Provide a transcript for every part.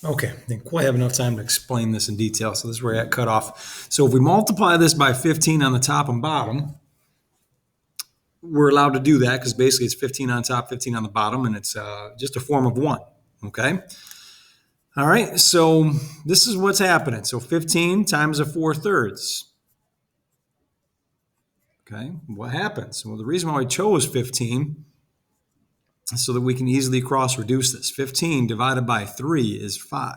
Okay, didn't quite have enough time to explain this in detail, so this is where I got cut off. So if we multiply this by 15 on the top and bottom, we're allowed to do that because basically it's 15 on top, 15 on the bottom, and it's just a form of 1, okay? All right, so this is what's happening. So 15 times a 4/3. Okay, what happens? Well, the reason why I chose 15 is so that we can easily cross reduce this. 15 divided by 3 is 5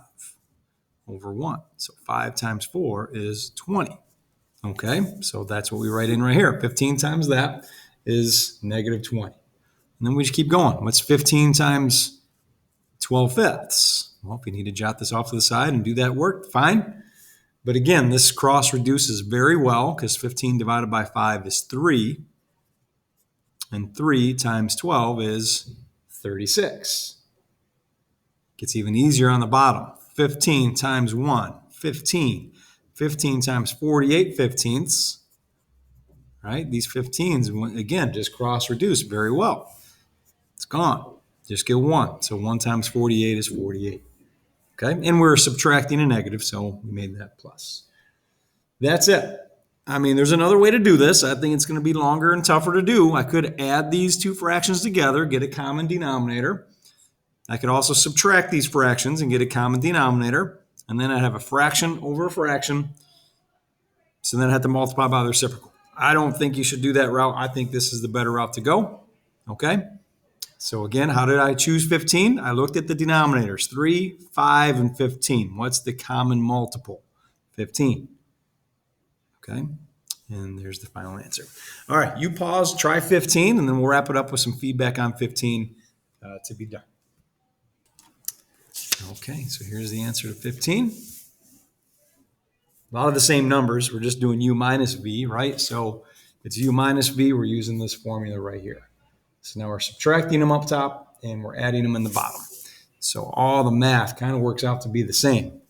over 1. So 5 times 4 is 20. Okay, so that's what we write in right here. 15 times that is negative 20. And then we just keep going. What's 15 times 12/5? Well, if you need to jot this off to the side and do that work, fine. But again, this cross reduces very well because 15 divided by 5 is 3. And 3 times 12 is 36. Gets even easier on the bottom. 15 times 1, 15. 15 times 48 fifteenths. Right? These 15s, again, just cross reduce very well. It's gone. Just get 1. So 1 times 48 is 48. Okay? And we're subtracting a negative, so we made that plus. That's it. I mean, there's another way to do this. I think it's going to be longer and tougher to do. I could add these two fractions together, get a common denominator. I could also subtract these fractions and get a common denominator. And then I'd have a fraction over a fraction. So then I have to multiply by the reciprocal. I don't think you should do that route. I think this is the better route to go. Okay? So again, how did I choose 15? I looked at the denominators, 3, 5, and 15. What's the common multiple? 15. Okay? And there's the final answer. All right, you pause, try 15, and then we'll wrap it up with some feedback on 15 to be done. Okay, so here's the answer to 15. A lot of the same numbers. We're just doing u minus v, right? So it's u minus v. We're using this formula right here. So now we're subtracting them up top, and we're adding them in the bottom. So all the math kind of works out to be the same.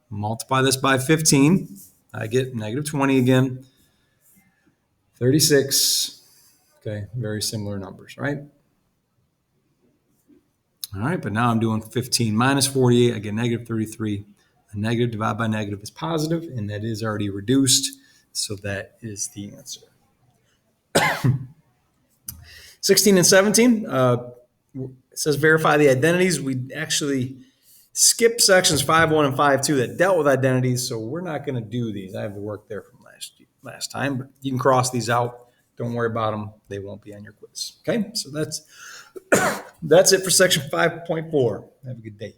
Multiply this by 15. I get negative 20 again. 36. Okay, very similar numbers, right? All right, but now I'm doing 15 minus 48. I get negative 33. A negative divided by negative is positive, and that is already reduced. So that is the answer. 16 and 17, it says verify the identities. We actually skipped sections 5.1 and 5.2 that dealt with identities, so we're not going to do these. I have the work there from last time, but you can cross these out. Don't worry about them. They won't be on your quiz. Okay, so that's it for section 5.4. Have a good day.